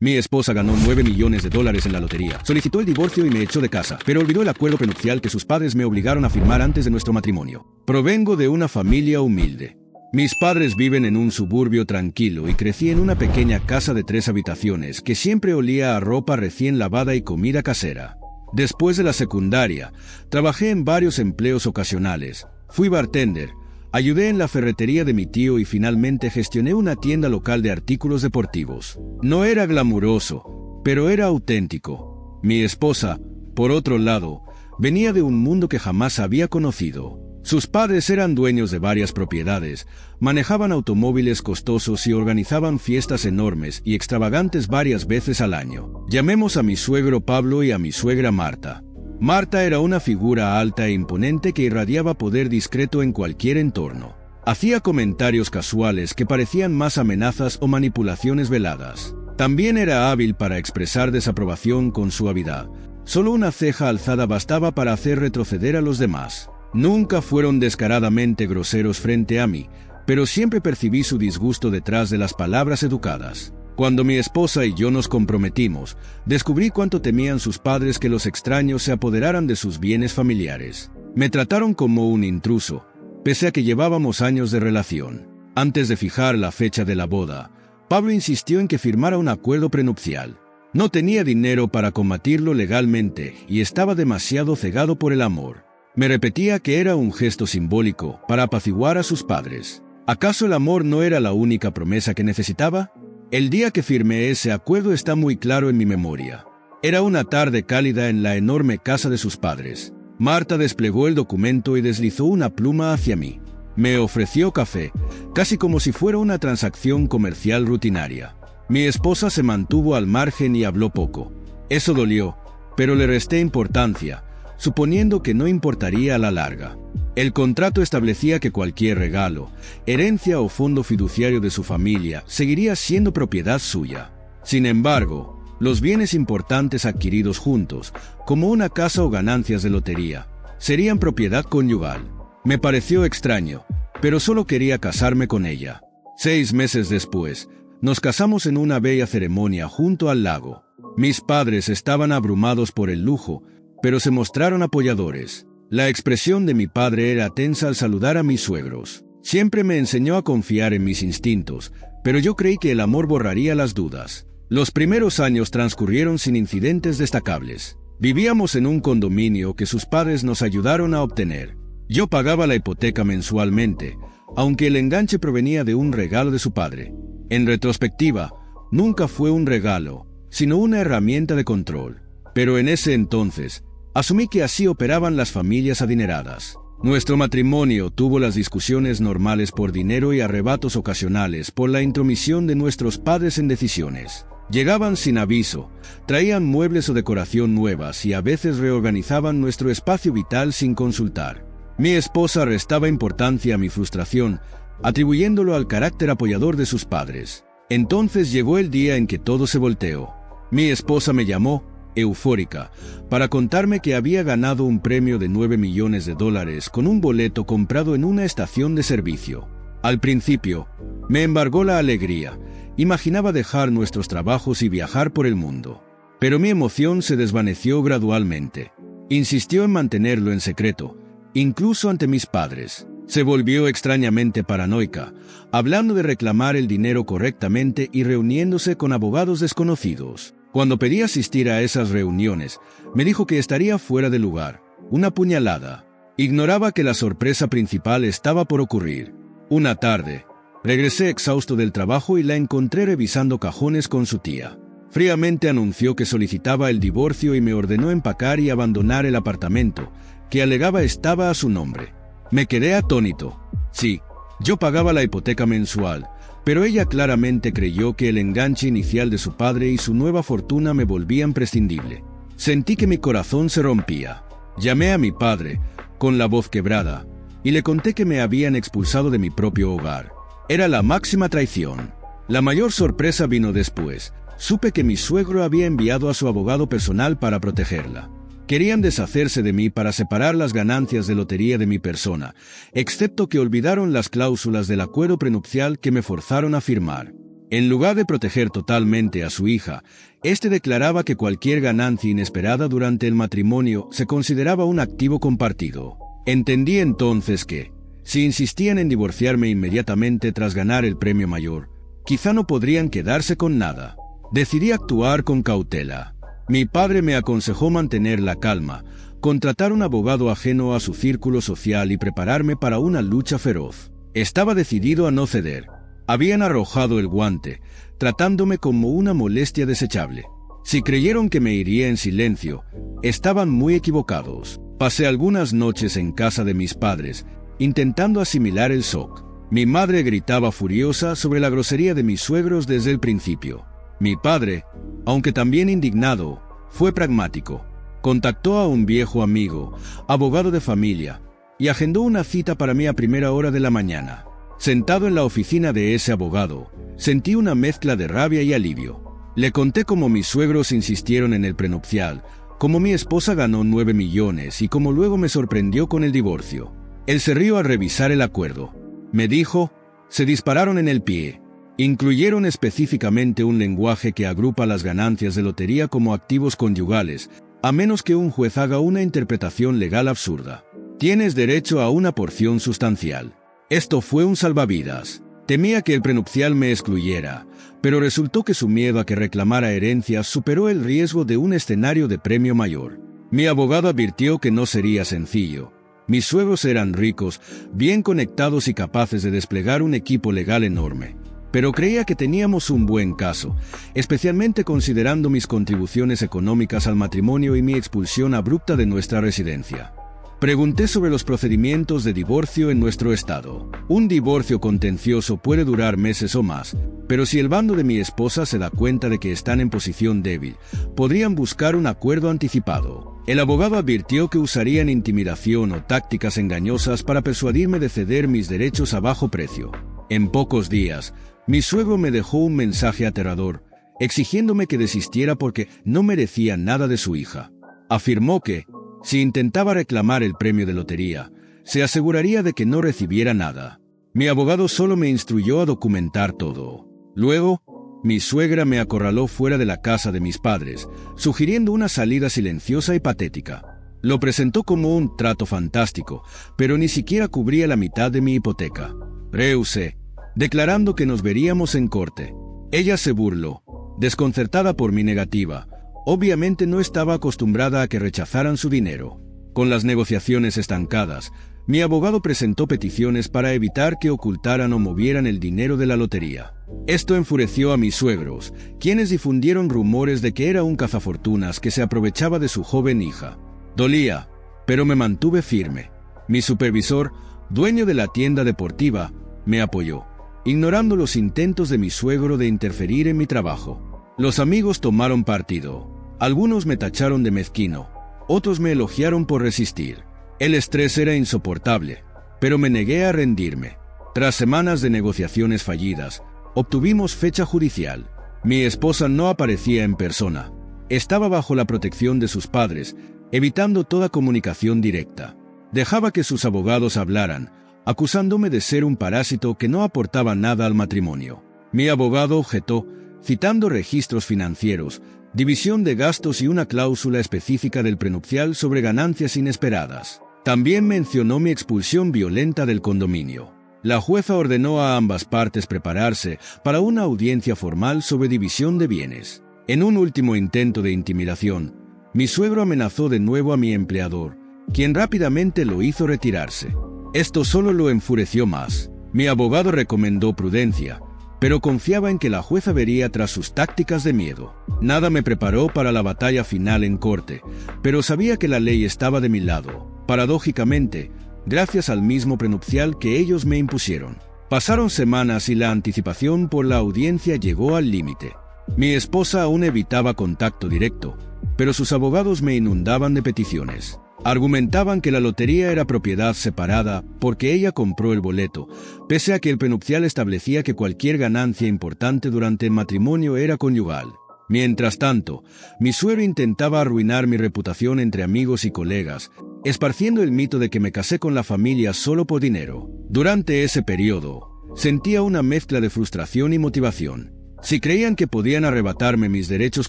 Mi esposa ganó 9 millones de dólares en la lotería. Solicitó el divorcio y me echó de casa, pero olvidó el acuerdo prenupcial que sus padres me obligaron a firmar antes de nuestro matrimonio. Provengo de una familia humilde. Mis padres viven en un suburbio tranquilo y crecí en una pequeña casa de 3 habitaciones que siempre olía a ropa recién lavada y comida casera. Después de la secundaria, trabajé en varios empleos ocasionales. Fui bartender, ayudé en la ferretería de mi tío y finalmente gestioné una tienda local de artículos deportivos. No era glamuroso, pero era auténtico. Mi esposa, por otro lado, venía de un mundo que jamás había conocido. Sus padres eran dueños de varias propiedades, manejaban automóviles costosos y organizaban fiestas enormes y extravagantes varias veces al año. Llamemos a mi suegro Pablo y a mi suegra Marta. Marta era una figura alta e imponente que irradiaba poder discreto en cualquier entorno. Hacía comentarios casuales que parecían más amenazas o manipulaciones veladas. También era hábil para expresar desaprobación con suavidad. Solo una ceja alzada bastaba para hacer retroceder a los demás. Nunca fueron descaradamente groseros frente a mí, pero siempre percibí su disgusto detrás de las palabras educadas. Cuando mi esposa y yo nos comprometimos, descubrí cuánto temían sus padres que los extraños se apoderaran de sus bienes familiares. Me trataron como un intruso, pese a que llevábamos años de relación. Antes de fijar la fecha de la boda, Pablo insistió en que firmara un acuerdo prenupcial. No tenía dinero para combatirlo legalmente y estaba demasiado cegado por el amor. Me repetía que era un gesto simbólico para apaciguar a sus padres. ¿Acaso el amor no era la única promesa que necesitaba? El día que firmé ese acuerdo está muy claro en mi memoria. Era una tarde cálida en la enorme casa de sus padres. Marta desplegó el documento y deslizó una pluma hacia mí. Me ofreció café, casi como si fuera una transacción comercial rutinaria. Mi esposa se mantuvo al margen y habló poco. Eso dolió, pero le resté importancia, suponiendo que no importaría a la larga. El contrato establecía que cualquier regalo, herencia o fondo fiduciario de su familia seguiría siendo propiedad suya. Sin embargo, los bienes importantes adquiridos juntos, como una casa o ganancias de lotería, serían propiedad conyugal. Me pareció extraño, pero solo quería casarme con ella. 6 meses después, nos casamos en una bella ceremonia junto al lago. Mis padres estaban abrumados por el lujo, pero se mostraron apoyadores. La expresión de mi padre era tensa al saludar a mis suegros. Siempre me enseñó a confiar en mis instintos, pero yo creí que el amor borraría las dudas. Los primeros años transcurrieron sin incidentes destacables. Vivíamos en un condominio que sus padres nos ayudaron a obtener. Yo pagaba la hipoteca mensualmente, aunque el enganche provenía de un regalo de su padre. En retrospectiva, nunca fue un regalo, sino una herramienta de control. Pero en ese entonces, asumí que así operaban las familias adineradas. Nuestro matrimonio tuvo las discusiones normales por dinero y arrebatos ocasionales por la intromisión de nuestros padres en decisiones. Llegaban sin aviso, traían muebles o decoración nuevas y a veces reorganizaban nuestro espacio vital sin consultar. Mi esposa restaba importancia a mi frustración, atribuyéndolo al carácter apoyador de sus padres. Entonces llegó el día en que todo se volteó. Mi esposa me llamó, eufórica, para contarme que había ganado un premio de 9 millones de dólares con un boleto comprado en una estación de servicio. Al principio, me embargó la alegría. Imaginaba dejar nuestros trabajos y viajar por el mundo. Pero mi emoción se desvaneció gradualmente. Insistió en mantenerlo en secreto, incluso ante mis padres. Se volvió extrañamente paranoica, hablando de reclamar el dinero correctamente y reuniéndose con abogados desconocidos. Cuando pedí asistir a esas reuniones, me dijo que estaría fuera de lugar, una puñalada. Ignoraba que la sorpresa principal estaba por ocurrir. Una tarde, regresé exhausto del trabajo y la encontré revisando cajones con su tía. Fríamente anunció que solicitaba el divorcio y me ordenó empacar y abandonar el apartamento, que alegaba estaba a su nombre. Me quedé atónito. Sí, yo pagaba la hipoteca mensual, pero ella claramente creyó que el enganche inicial de su padre y su nueva fortuna me volvían prescindible. Sentí que mi corazón se rompía. Llamé a mi padre, con la voz quebrada, y le conté que me habían expulsado de mi propio hogar. Era la máxima traición. La mayor sorpresa vino después. Supe que mi suegro había enviado a su abogado personal para protegerla. Querían deshacerse de mí para separar las ganancias de lotería de mi persona, excepto que olvidaron las cláusulas del acuerdo prenupcial que me forzaron a firmar. En lugar de proteger totalmente a su hija, este declaraba que cualquier ganancia inesperada durante el matrimonio se consideraba un activo compartido. Entendí entonces que, si insistían en divorciarme inmediatamente tras ganar el premio mayor, quizá no podrían quedarse con nada. Decidí actuar con cautela. Mi padre me aconsejó mantener la calma, contratar un abogado ajeno a su círculo social y prepararme para una lucha feroz. Estaba decidido a no ceder. Habían arrojado el guante, tratándome como una molestia desechable. Si creyeron que me iría en silencio, estaban muy equivocados. Pasé algunas noches en casa de mis padres, intentando asimilar el shock. Mi madre gritaba furiosa sobre la grosería de mis suegros desde el principio. Mi padre, aunque también indignado, fue pragmático. Contactó a un viejo amigo, abogado de familia, y agendó una cita para mí a primera hora de la mañana. Sentado en la oficina de ese abogado, sentí una mezcla de rabia y alivio. Le conté cómo mis suegros insistieron en el prenupcial, cómo mi esposa ganó 9 millones y cómo luego me sorprendió con el divorcio. Él se rió al revisar el acuerdo. Me dijo, se dispararon en el pie. Incluyeron específicamente un lenguaje que agrupa las ganancias de lotería como activos conyugales, a menos que un juez haga una interpretación legal absurda. Tienes derecho a una porción sustancial. Esto fue un salvavidas. Temía que el prenupcial me excluyera, pero resultó que su miedo a que reclamara herencias superó el riesgo de un escenario de premio mayor. Mi abogado advirtió que no sería sencillo. Mis suegros eran ricos, bien conectados y capaces de desplegar un equipo legal enorme. Pero creía que teníamos un buen caso, especialmente considerando mis contribuciones económicas al matrimonio y mi expulsión abrupta de nuestra residencia. Pregunté sobre los procedimientos de divorcio en nuestro estado. Un divorcio contencioso puede durar meses o más, pero si el bando de mi esposa se da cuenta de que están en posición débil, podrían buscar un acuerdo anticipado. El abogado advirtió que usarían intimidación o tácticas engañosas para persuadirme de ceder mis derechos a bajo precio. En pocos días, mi suegro me dejó un mensaje aterrador, exigiéndome que desistiera porque no merecía nada de su hija. Afirmó que, si intentaba reclamar el premio de lotería, se aseguraría de que no recibiera nada. Mi abogado solo me instruyó a documentar todo. Luego, mi suegra me acorraló fuera de la casa de mis padres, sugiriendo una salida silenciosa y patética. Lo presentó como un trato fantástico, pero ni siquiera cubría la mitad de mi hipoteca. Rehusé, declarando que nos veríamos en corte. Ella se burló, desconcertada por mi negativa. Obviamente no estaba acostumbrada a que rechazaran su dinero. Con las negociaciones estancadas, mi abogado presentó peticiones para evitar que ocultaran o movieran el dinero de la lotería. Esto enfureció a mis suegros, quienes difundieron rumores de que era un cazafortunas que se aprovechaba de su joven hija. Dolía, pero me mantuve firme. Mi supervisor, dueño de la tienda deportiva, me apoyó, ignorando los intentos de mi suegro de interferir en mi trabajo. Los amigos tomaron partido. Algunos me tacharon de mezquino, otros me elogiaron por resistir. El estrés era insoportable, pero me negué a rendirme. Tras semanas de negociaciones fallidas, obtuvimos fecha judicial. Mi esposa no aparecía en persona. Estaba bajo la protección de sus padres, evitando toda comunicación directa. Dejaba que sus abogados hablaran, acusándome de ser un parásito que no aportaba nada al matrimonio. Mi abogado objetó, citando registros financieros, división de gastos y una cláusula específica del prenupcial sobre ganancias inesperadas. También mencionó mi expulsión violenta del condominio. La jueza ordenó a ambas partes prepararse para una audiencia formal sobre división de bienes. En un último intento de intimidación, mi suegro amenazó de nuevo a mi empleador, quien rápidamente lo hizo retirarse. Esto solo lo enfureció más. Mi abogado recomendó prudencia, pero confiaba en que la jueza vería tras sus tácticas de miedo. Nada me preparó para la batalla final en corte, pero sabía que la ley estaba de mi lado, paradójicamente, gracias al mismo prenupcial que ellos me impusieron. Pasaron semanas y la anticipación por la audiencia llegó al límite. Mi esposa aún evitaba contacto directo, pero sus abogados me inundaban de peticiones. Argumentaban que la lotería era propiedad separada porque ella compró el boleto, pese a que el prenupcial establecía que cualquier ganancia importante durante el matrimonio era conyugal. Mientras tanto, mi suegro intentaba arruinar mi reputación entre amigos y colegas, esparciendo el mito de que me casé con la familia solo por dinero. Durante ese periodo, sentía una mezcla de frustración y motivación. Si creían que podían arrebatarme mis derechos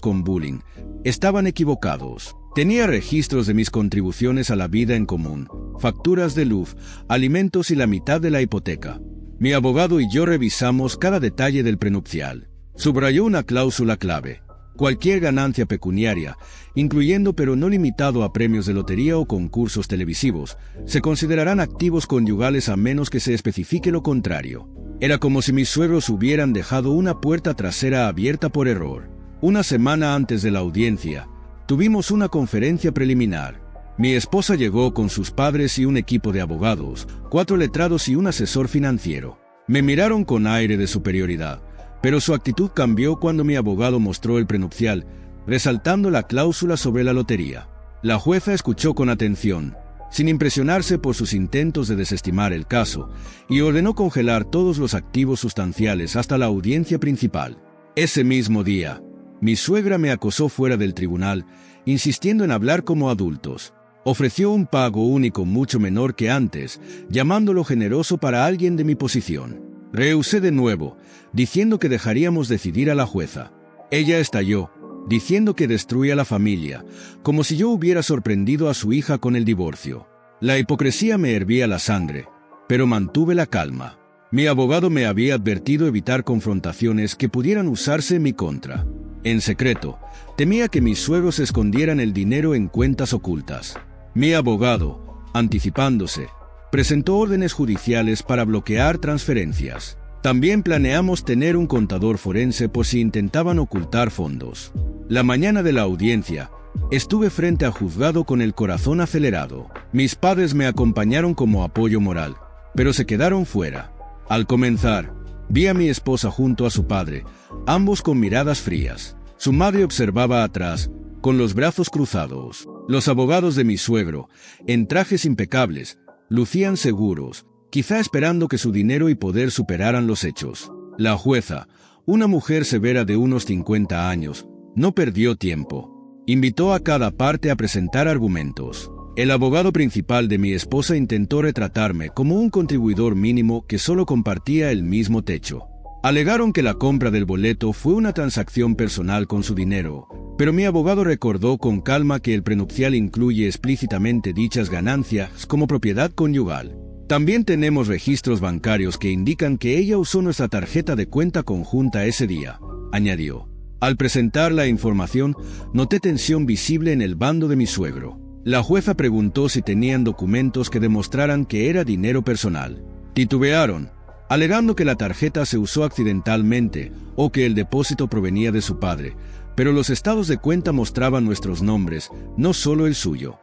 con bullying, estaban equivocados. Tenía registros de mis contribuciones a la vida en común, facturas de luz, alimentos y la mitad de la hipoteca. Mi abogado y yo revisamos cada detalle del prenupcial. Subrayó una cláusula clave. Cualquier ganancia pecuniaria, incluyendo pero no limitado a premios de lotería o concursos televisivos, se considerarán activos conyugales a menos que se especifique lo contrario. Era como si mis suegros hubieran dejado una puerta trasera abierta por error. Una semana antes de la audiencia, tuvimos una conferencia preliminar. Mi esposa llegó con sus padres y un equipo de abogados, 4 letrados y un asesor financiero. Me miraron con aire de superioridad, pero su actitud cambió cuando mi abogado mostró el prenupcial, resaltando la cláusula sobre la lotería. La jueza escuchó con atención, sin impresionarse por sus intentos de desestimar el caso, y ordenó congelar todos los activos sustanciales hasta la audiencia principal. Ese mismo día, mi suegra me acosó fuera del tribunal, insistiendo en hablar como adultos. Ofreció un pago único mucho menor que antes, llamándolo generoso para alguien de mi posición. Rehusé de nuevo, diciendo que dejaríamos decidir a la jueza. Ella estalló, diciendo que destruía la familia, como si yo hubiera sorprendido a su hija con el divorcio. La hipocresía me hervía la sangre, pero mantuve la calma. Mi abogado me había advertido evitar confrontaciones que pudieran usarse en mi contra. En secreto, temía que mis suegros escondieran el dinero en cuentas ocultas. Mi abogado, anticipándose, presentó órdenes judiciales para bloquear transferencias. También planeamos tener un contador forense por si intentaban ocultar fondos. La mañana de la audiencia, estuve frente al juzgado con el corazón acelerado. Mis padres me acompañaron como apoyo moral, pero se quedaron fuera. Al comenzar, vi a mi esposa junto a su padre, ambos con miradas frías. Su madre observaba atrás, con los brazos cruzados. Los abogados de mi suegro, en trajes impecables, lucían seguros, quizá esperando que su dinero y poder superaran los hechos. La jueza, una mujer severa de unos 50 años, no perdió tiempo. Invitó a cada parte a presentar argumentos. El abogado principal de mi esposa intentó retratarme como un contribuidor mínimo que solo compartía el mismo techo. Alegaron que la compra del boleto fue una transacción personal con su dinero, pero mi abogado recordó con calma que el prenupcial incluye explícitamente dichas ganancias como propiedad conyugal. También tenemos registros bancarios que indican que ella usó nuestra tarjeta de cuenta conjunta ese día, añadió. Al presentar la información, noté tensión visible en el bando de mi suegro. La jueza preguntó si tenían documentos que demostraran que era dinero personal. Titubearon, alegando que la tarjeta se usó accidentalmente o que el depósito provenía de su padre, pero los estados de cuenta mostraban nuestros nombres, no solo el suyo.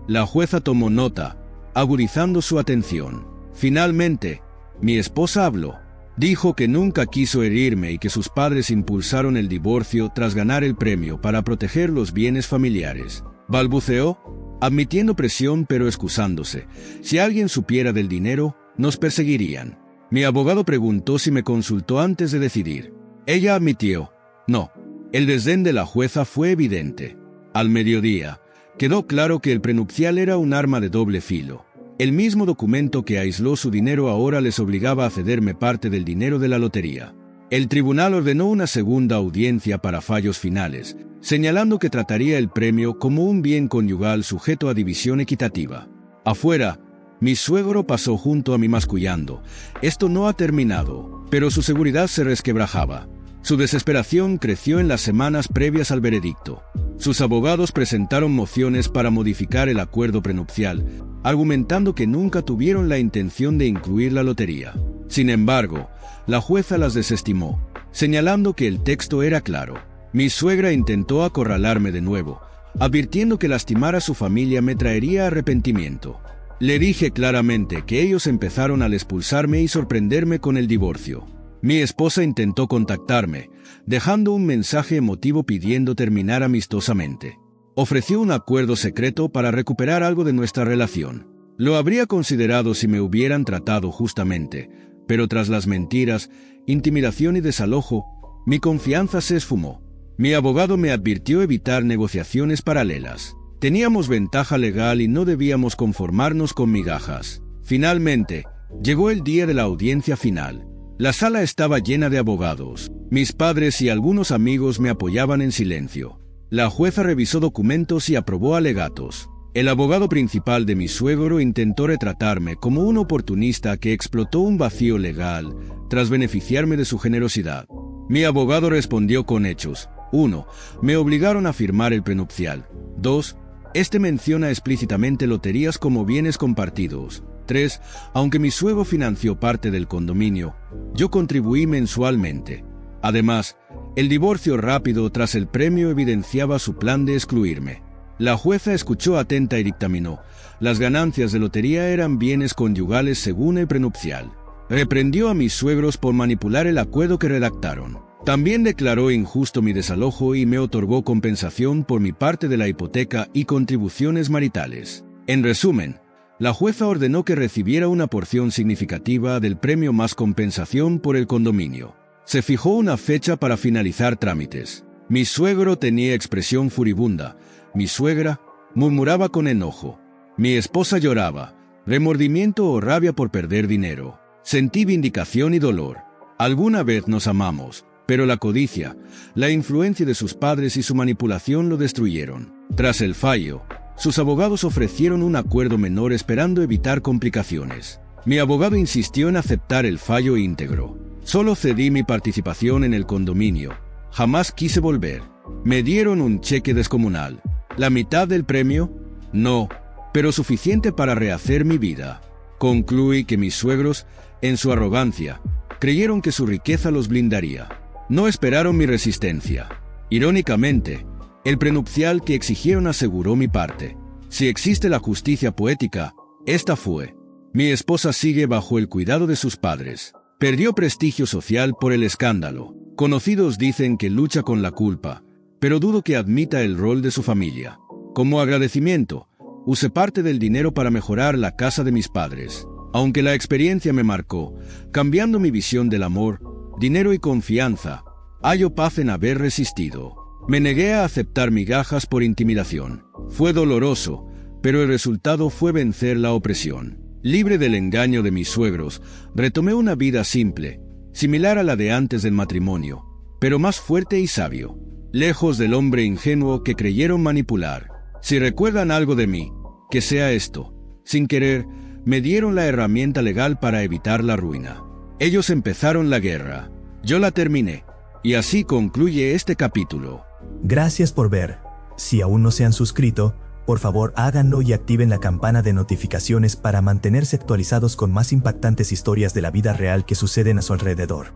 La jueza tomó nota, agudizando su atención. Finalmente, mi esposa habló. Dijo que nunca quiso herirme y que sus padres impulsaron el divorcio tras ganar el premio para proteger los bienes familiares. Balbuceó, admitiendo presión pero excusándose. Si alguien supiera del dinero, nos perseguirían. Mi abogado preguntó si me consultó antes de decidir. Ella admitió, no. El desdén de la jueza fue evidente. Al mediodía, quedó claro que el prenupcial era un arma de doble filo. El mismo documento que aisló su dinero ahora les obligaba a cederme parte del dinero de la lotería. El tribunal ordenó una segunda audiencia para fallos finales, señalando que trataría el premio como un bien conyugal sujeto a división equitativa. Afuera, mi suegro pasó junto a mí mascullando. Esto no ha terminado, pero su seguridad se resquebrajaba. Su desesperación creció en las semanas previas al veredicto. Sus abogados presentaron mociones para modificar el acuerdo prenupcial, argumentando que nunca tuvieron la intención de incluir la lotería. Sin embargo, la jueza las desestimó, señalando que el texto era claro. Mi suegra intentó acorralarme de nuevo, advirtiendo que lastimar a su familia me traería arrepentimiento. Le dije claramente que ellos empezaron al expulsarme y sorprenderme con el divorcio. Mi esposa intentó contactarme, dejando un mensaje emotivo pidiendo terminar amistosamente. Ofreció un acuerdo secreto para recuperar algo de nuestra relación. Lo habría considerado si me hubieran tratado justamente, pero tras las mentiras, intimidación y desalojo, mi confianza se esfumó. Mi abogado me advirtió evitar negociaciones paralelas. Teníamos ventaja legal y no debíamos conformarnos con migajas. Finalmente, llegó el día de la audiencia final. La sala estaba llena de abogados. Mis padres y algunos amigos me apoyaban en silencio. La jueza revisó documentos y aprobó alegatos. El abogado principal de mi suegro intentó retratarme como un oportunista que explotó un vacío legal tras beneficiarme de su generosidad. Mi abogado respondió con hechos. 1. Me obligaron a firmar el prenupcial. 2. Este menciona explícitamente loterías como bienes compartidos. 3. Aunque mi suegro financió parte del condominio, yo contribuí mensualmente. Además, el divorcio rápido tras el premio evidenciaba su plan de excluirme. La jueza escuchó atenta y dictaminó: las ganancias de lotería eran bienes conyugales según el prenupcial. Reprendió a mis suegros por manipular el acuerdo que redactaron. También declaró injusto mi desalojo y me otorgó compensación por mi parte de la hipoteca y contribuciones maritales. En resumen, la jueza ordenó que recibiera una porción significativa del premio más compensación por el condominio. Se fijó una fecha para finalizar trámites. Mi suegro tenía expresión furibunda. Mi suegra murmuraba con enojo. Mi esposa lloraba, remordimiento o rabia por perder dinero. Sentí vindicación y dolor. Alguna vez nos amamos, pero la codicia, la influencia de sus padres y su manipulación lo destruyeron. Tras el fallo, sus abogados ofrecieron un acuerdo menor esperando evitar complicaciones. Mi abogado insistió en aceptar el fallo íntegro. Solo cedí mi participación en el condominio. Jamás quise volver. Me dieron un cheque descomunal. ¿La mitad del premio? No, pero suficiente para rehacer mi vida. Concluí que mis suegros, en su arrogancia, creyeron que su riqueza los blindaría. No esperaron mi resistencia. Irónicamente, el prenupcial que exigieron aseguró mi parte. Si existe la justicia poética, esta fue. Mi esposa sigue bajo el cuidado de sus padres. Perdió prestigio social por el escándalo. Conocidos dicen que lucha con la culpa, pero dudo que admita el rol de su familia. Como agradecimiento, usé parte del dinero para mejorar la casa de mis padres. Aunque la experiencia me marcó, cambiando mi visión del amor, dinero y confianza, hallo paz en haber resistido. Me negué a aceptar migajas por intimidación. Fue doloroso, pero el resultado fue vencer la opresión. Libre del engaño de mis suegros, retomé una vida simple, similar a la de antes del matrimonio, pero más fuerte y sabio, lejos del hombre ingenuo que creyeron manipular. Si recuerdan algo de mí, que sea esto. Sin querer, me dieron la herramienta legal para evitar la ruina. Ellos empezaron la guerra, yo la terminé, y así concluye este capítulo. Gracias por ver. Si aún no se han suscrito, por favor háganlo y activen la campana de notificaciones para mantenerse actualizados con más impactantes historias de la vida real que suceden a su alrededor.